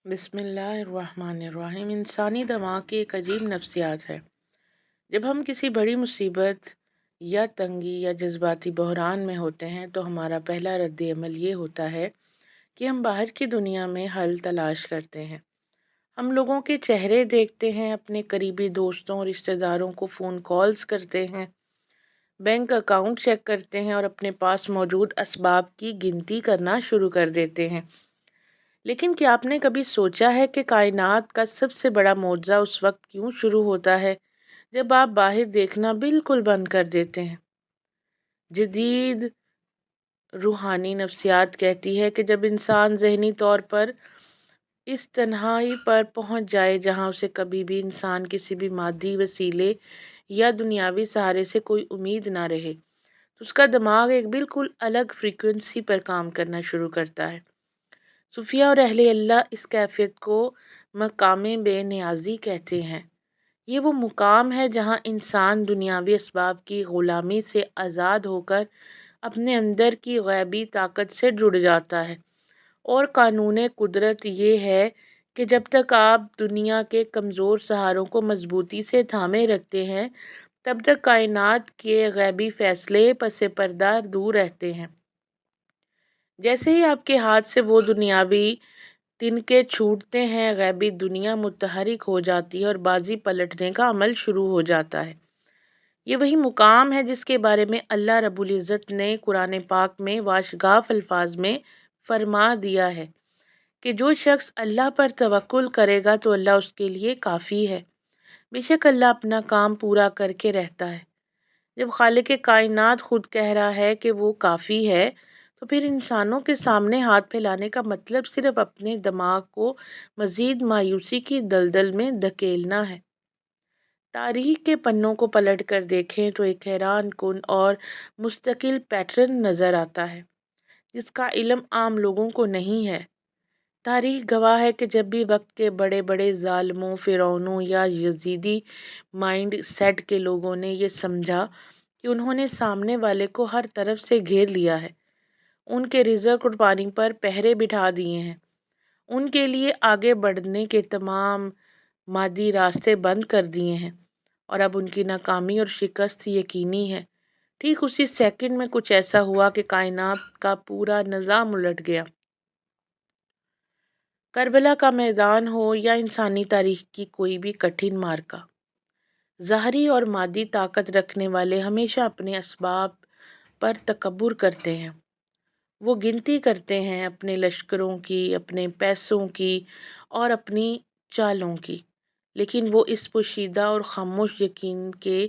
بسم اللہ الرحمن الرحیم۔ انسانی دماغ کی ایک عجیب نفسیات ہے۔ جب ہم کسی بڑی مصیبت یا تنگی یا جذباتی بحران میں ہوتے ہیں تو ہمارا پہلا رد عمل یہ ہوتا ہے کہ ہم باہر کی دنیا میں حل تلاش کرتے ہیں۔ ہم لوگوں کے چہرے دیکھتے ہیں، اپنے قریبی دوستوں اور رشتہ داروں کو فون کالز کرتے ہیں، بینک اکاؤنٹ چیک کرتے ہیں اور اپنے پاس موجود اسباب کی گنتی کرنا شروع کر دیتے ہیں۔ لیکن کیا آپ نے کبھی سوچا ہے کہ کائنات کا سب سے بڑا معجزہ اس وقت کیوں شروع ہوتا ہے جب آپ باہر دیکھنا بالکل بند کر دیتے ہیں؟ جدید روحانی نفسیات کہتی ہے کہ جب انسان ذہنی طور پر اس تنہائی پر پہنچ جائے جہاں اسے کبھی بھی انسان کسی بھی مادی وسیلے یا دنیاوی سہارے سے کوئی امید نہ رہے، تو اس کا دماغ ایک بالکل الگ فریکوینسی پر کام کرنا شروع کرتا ہے۔ صوفیہ اور اہل اللہ اس کیفیت کو مقام بے نیازی کہتے ہیں۔ یہ وہ مقام ہے جہاں انسان دنیاوی اسباب کی غلامی سے آزاد ہو کر اپنے اندر کی غیبی طاقت سے جڑ جاتا ہے، اور قانون قدرت یہ ہے کہ جب تک آپ دنیا کے کمزور سہاروں کو مضبوطی سے تھامے رکھتے ہیں تب تک کائنات کے غیبی فیصلے پس پردہ دور رہتے ہیں۔ جیسے ہی آپ کے ہاتھ سے وہ دنیاوی تنکے چھوٹتے ہیں، غیبی دنیا متحرک ہو جاتی ہے اور بازی پلٹنے کا عمل شروع ہو جاتا ہے۔ یہ وہی مقام ہے جس کے بارے میں اللہ رب العزت نے قرآن پاک میں واشگاف الفاظ میں فرما دیا ہے کہ جو شخص اللہ پر توکل کرے گا تو اللہ اس کے لیے کافی ہے۔ بے شک اللہ اپنا کام پورا کر کے رہتا ہے۔ جب خالق کائنات خود کہہ رہا ہے کہ وہ کافی ہے، تو پھر انسانوں کے سامنے ہاتھ پھیلانے کا مطلب صرف اپنے دماغ کو مزید مایوسی کی دلدل میں دھکیلنا ہے۔ تاریخ کے پنوں کو پلٹ کر دیکھیں تو ایک حیران کن اور مستقل پیٹرن نظر آتا ہے جس کا علم عام لوگوں کو نہیں ہے۔ تاریخ گواہ ہے کہ جب بھی وقت کے بڑے بڑے ظالموں، فرعونوں یا یزیدی مائنڈ سیٹ کے لوگوں نے یہ سمجھا کہ انہوں نے سامنے والے کو ہر طرف سے گھیر لیا ہے، ان کے رزق اور پانی پر پہرے بٹھا دیے ہیں، ان کے لیے آگے بڑھنے کے تمام مادی راستے بند کر دیے ہیں، اور اب ان کی ناکامی اور شکست یقینی ہے، ٹھیک اسی سیکنڈ میں کچھ ایسا ہوا کہ کائنات کا پورا نظام الٹ گیا۔ کربلا کا میدان ہو یا انسانی تاریخ کی کوئی بھی کٹھن معرکہ، ظاہری اور مادی طاقت رکھنے والے ہمیشہ اپنے اسباب پر تکبر کرتے ہیں۔ وہ گنتی کرتے ہیں اپنے لشکروں کی، اپنے پیسوں کی اور اپنی چالوں کی، لیکن وہ اس پوشیدہ اور خاموش یقین کے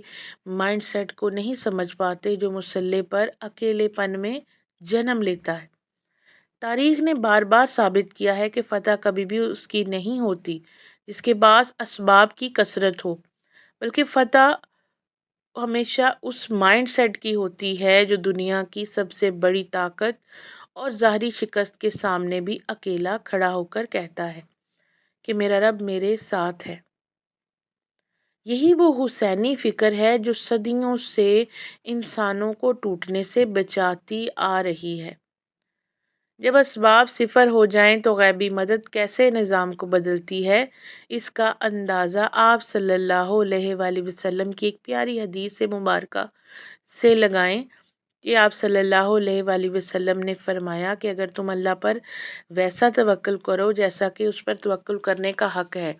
مائنڈ سیٹ کو نہیں سمجھ پاتے جو مسلح پر اکیلے پن میں جنم لیتا ہے۔ تاریخ نے بار بار ثابت کیا ہے کہ فتح کبھی بھی اس کی نہیں ہوتی جس کے پاس اسباب کی کثرت ہو، بلکہ فتح ہمیشہ اس مائنڈ سیٹ کی ہوتی ہے جو دنیا کی سب سے بڑی طاقت اور ظاہری شکست کے سامنے بھی اکیلا کھڑا ہو کر کہتا ہے کہ میرا رب میرے ساتھ ہے۔ یہی وہ حسینی فکر ہے جو صدیوں سے انسانوں کو ٹوٹنے سے بچاتی آ رہی ہے۔ جب اسباب صفر ہو جائیں تو غیبی مدد کیسے نظام کو بدلتی ہے، اس کا اندازہ آپ صلی اللہ علیہ وآلہ وسلم کی ایک پیاری حدیث مبارکہ سے لگائیں کہ آپ صلی اللہ علیہ وآلہ وسلم نے فرمایا کہ اگر تم اللہ پر ویسا توکل کرو جیسا کہ اس پر توکل کرنے کا حق ہے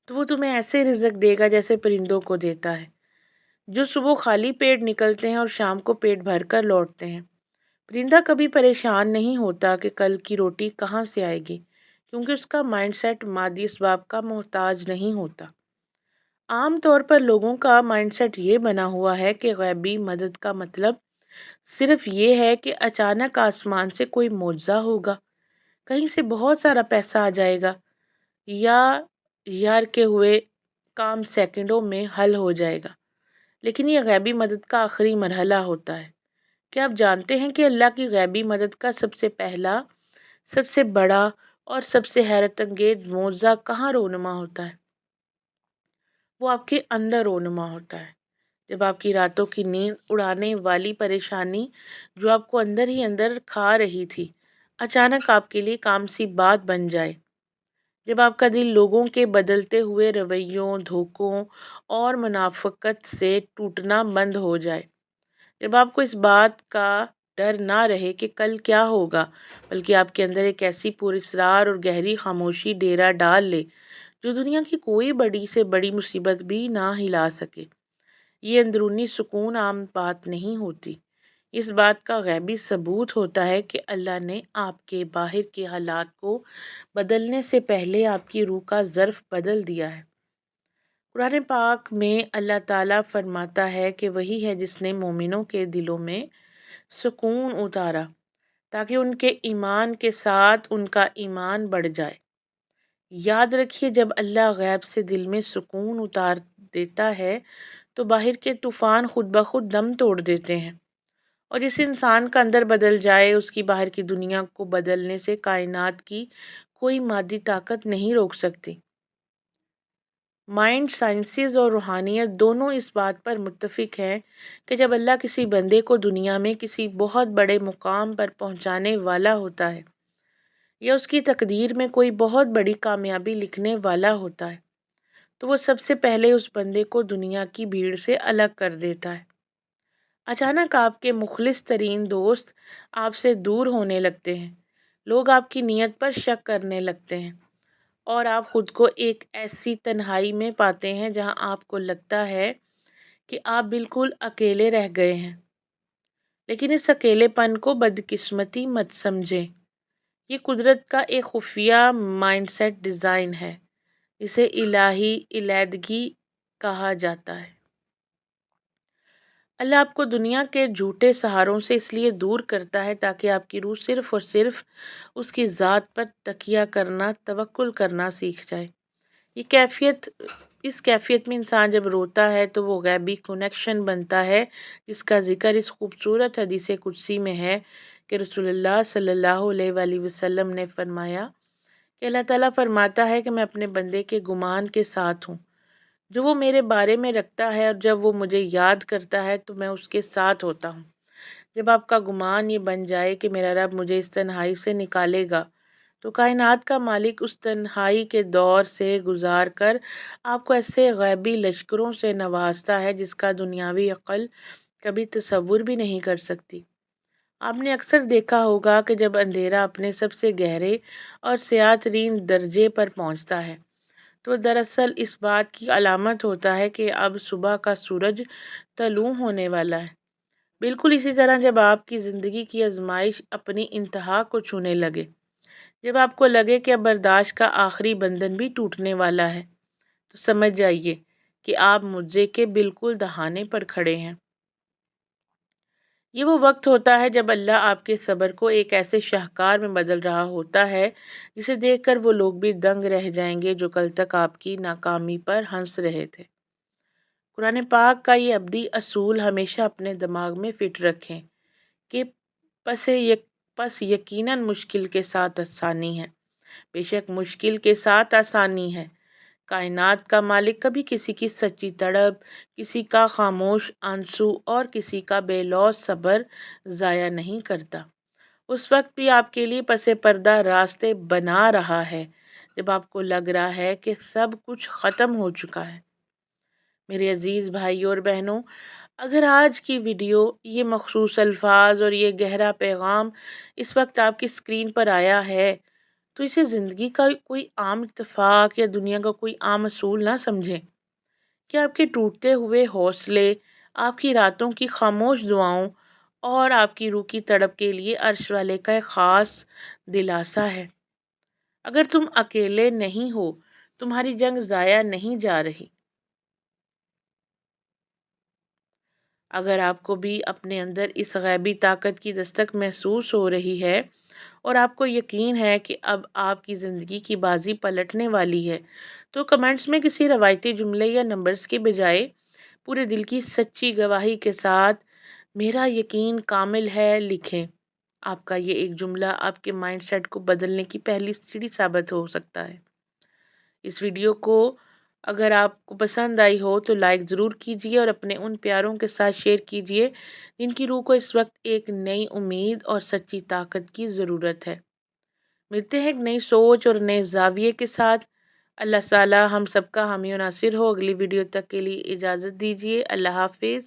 تو وہ تمہیں ایسے رزق دے گا جیسے پرندوں کو دیتا ہے، جو صبح خالی پیٹ نکلتے ہیں اور شام کو پیٹ بھر کر لوٹتے ہیں۔ پرندہ کبھی پریشان نہیں ہوتا کہ کل کی روٹی کہاں سے آئے گی، کیونکہ اس کا مائنڈ سیٹ مادی اسباب کا محتاج نہیں ہوتا۔ عام طور پر لوگوں کا مائنڈ سیٹ یہ بنا ہوا ہے کہ غیبی مدد کا مطلب صرف یہ ہے کہ اچانک آسمان سے کوئی معجزہ ہوگا، کہیں سے بہت سارا پیسہ آ جائے گا، یا یار کے ہوئے کام سیکنڈوں میں حل ہو جائے گا۔ لیکن یہ غیبی مدد کا آخری مرحلہ ہوتا ہے۔ کیا آپ جانتے ہیں کہ اللہ کی غیبی مدد کا سب سے پہلا، سب سے بڑا اور سب سے حیرت انگیز معجزہ کہاں رونما ہوتا ہے؟ وہ آپ کے اندر رونما ہوتا ہے۔ جب آپ کی راتوں کی نیند اڑانے والی پریشانی جو آپ کو اندر ہی اندر کھا رہی تھی، اچانک آپ کے لیے کام سی بات بن جائے۔ جب آپ کا دل لوگوں کے بدلتے ہوئے رویوں، دھوکوں اور منافقت سے ٹوٹنا بند ہو جائے، جب آپ کو اس بات کا ڈر نہ رہے کہ کل کیا ہوگا، بلکہ آپ کے اندر ایک ایسی پراسرار اور گہری خاموشی ڈیرا ڈال لے جو دنیا کی کوئی بڑی سے بڑی مصیبت بھی نہ ہلا سکے، یہ اندرونی سکون عام بات نہیں ہوتی۔ اس بات کا غیبی ثبوت ہوتا ہے کہ اللہ نے آپ کے باہر کے حالات کو بدلنے سے پہلے آپ کی روح کا ظرف بدل دیا ہے۔ قرآن پاک میں اللہ تعالیٰ فرماتا ہے کہ وہی ہے جس نے مومنوں کے دلوں میں سکون اتارا تاکہ ان کے ایمان کے ساتھ ان کا ایمان بڑھ جائے۔ یاد رکھیے، جب اللہ غیب سے دل میں سکون اتار دیتا ہے تو باہر کے طوفان خود بخود دم توڑ دیتے ہیں، اور جس انسان کا اندر بدل جائے اس کی باہر کی دنیا کو بدلنے سے کائنات کی کوئی مادی طاقت نہیں روک سکتی۔ مائنڈ سائنسز اور روحانیت دونوں اس بات پر متفق ہیں کہ جب اللہ کسی بندے کو دنیا میں کسی بہت بڑے مقام پر پہنچانے والا ہوتا ہے یا اس کی تقدیر میں کوئی بہت بڑی کامیابی لکھنے والا ہوتا ہے تو وہ سب سے پہلے اس بندے کو دنیا کی بھیڑ سے الگ کر دیتا ہے۔ اچانک آپ کے مخلص ترین دوست آپ سے دور ہونے لگتے ہیں، لوگ آپ کی نیت پر شک کرنے لگتے ہیں، اور آپ خود کو ایک ایسی تنہائی میں پاتے ہیں جہاں آپ کو لگتا ہے کہ آپ بالکل اکیلے رہ گئے ہیں۔ لیکن اس اکیلے پن کو بدقسمتی مت سمجھیں، یہ قدرت کا ایک خفیہ مائنڈ سیٹ ڈیزائن ہے جسے الہی علیحدگی کہا جاتا ہے۔ اللہ آپ کو دنیا کے جھوٹے سہاروں سے اس لیے دور کرتا ہے تاکہ آپ کی روح صرف اور صرف اس کی ذات پر تکیہ کرنا، توکل کرنا سیکھ جائے۔ اس کیفیت میں انسان جب روتا ہے تو وہ غیبی کنیکشن بنتا ہے جس کا ذکر اس خوبصورت حدیث قدسی میں ہے کہ رسول اللہ صلی اللہ علیہ وآلہ وسلم نے فرمایا کہ اللہ تعالیٰ فرماتا ہے کہ میں اپنے بندے کے گمان کے ساتھ ہوں جو وہ میرے بارے میں رکھتا ہے، اور جب وہ مجھے یاد کرتا ہے تو میں اس کے ساتھ ہوتا ہوں۔ جب آپ کا گمان یہ بن جائے کہ میرا رب مجھے اس تنہائی سے نکالے گا تو کائنات کا مالک اس تنہائی کے دور سے گزار کر آپ کو ایسے غیبی لشکروں سے نوازتا ہے جس کا دنیاوی عقل کبھی تصور بھی نہیں کر سکتی۔ آپ نے اکثر دیکھا ہوگا کہ جب اندھیرا اپنے سب سے گہرے اور سیاہ ترین درجے پر پہنچتا ہے تو دراصل اس بات کی علامت ہوتا ہے کہ اب صبح کا سورج طلوع ہونے والا ہے۔ بالکل اسی طرح جب آپ کی زندگی کی آزمائش اپنی انتہا کو چھونے لگے، جب آپ کو لگے کہ اب برداشت کا آخری بندھن بھی ٹوٹنے والا ہے، تو سمجھ جائیے کہ آپ معجزے کے بالکل دہانے پر کھڑے ہیں۔ یہ وہ وقت ہوتا ہے جب اللہ آپ کے صبر کو ایک ایسے شاہکار میں بدل رہا ہوتا ہے جسے دیکھ کر وہ لوگ بھی دنگ رہ جائیں گے جو کل تک آپ کی ناکامی پر ہنس رہے تھے۔ قرآن پاک کا یہ ابدی اصول ہمیشہ اپنے دماغ میں فٹ رکھیں کہ پس یقیناً مشکل کے ساتھ آسانی ہے، بے شک مشکل کے ساتھ آسانی ہے۔ کائنات کا مالک کبھی کسی کی سچی تڑپ، کسی کا خاموش آنسو اور کسی کا بے لوث صبر ضائع نہیں کرتا۔ اس وقت بھی آپ کے لیے پس پردہ راستے بنا رہا ہے جب آپ کو لگ رہا ہے کہ سب کچھ ختم ہو چکا ہے۔ میرے عزیز بھائیوں اور بہنوں، اگر آج کی ویڈیو، یہ مخصوص الفاظ اور یہ گہرا پیغام اس وقت آپ کی اسکرین پر آیا ہے تو اسے زندگی کا کوئی عام اتفاق یا دنیا کا کوئی عام اصول نہ سمجھیں کہ آپ کے ٹوٹتے ہوئے حوصلے، آپ کی راتوں کی خاموش دعاؤں اور آپ کی روح کی تڑپ کے لیے عرش والے کا ایک خاص دلاسا ہے۔ اگر تم اکیلے نہیں ہو، تمہاری جنگ ضائع نہیں جا رہی۔ اگر آپ کو بھی اپنے اندر اس غیبی طاقت کی دستک محسوس ہو رہی ہے اور آپ کو یقین ہے کہ اب آپ کی زندگی کی بازی پلٹنے والی ہے، تو کمنٹس میں کسی روایتی جملے یا نمبرز کے بجائے پورے دل کی سچی گواہی کے ساتھ میرا یقین کامل ہے لکھیں۔ آپ کا یہ ایک جملہ آپ کے مائنڈ سیٹ کو بدلنے کی پہلی سیڑھی ثابت ہو سکتا ہے۔ اس ویڈیو کو اگر آپ کو پسند آئی ہو تو لائک ضرور کیجیے اور اپنے ان پیاروں کے ساتھ شیئر کیجیے جن کی روح کو اس وقت ایک نئی امید اور سچی طاقت کی ضرورت ہے۔ ملتے ہیں ایک نئی سوچ اور نئے زاویے کے ساتھ۔ اللہ تعالی ہم سب کا حامی و ناصر ہو۔ اگلی ویڈیو تک کے لیے اجازت دیجیے۔ اللہ حافظ۔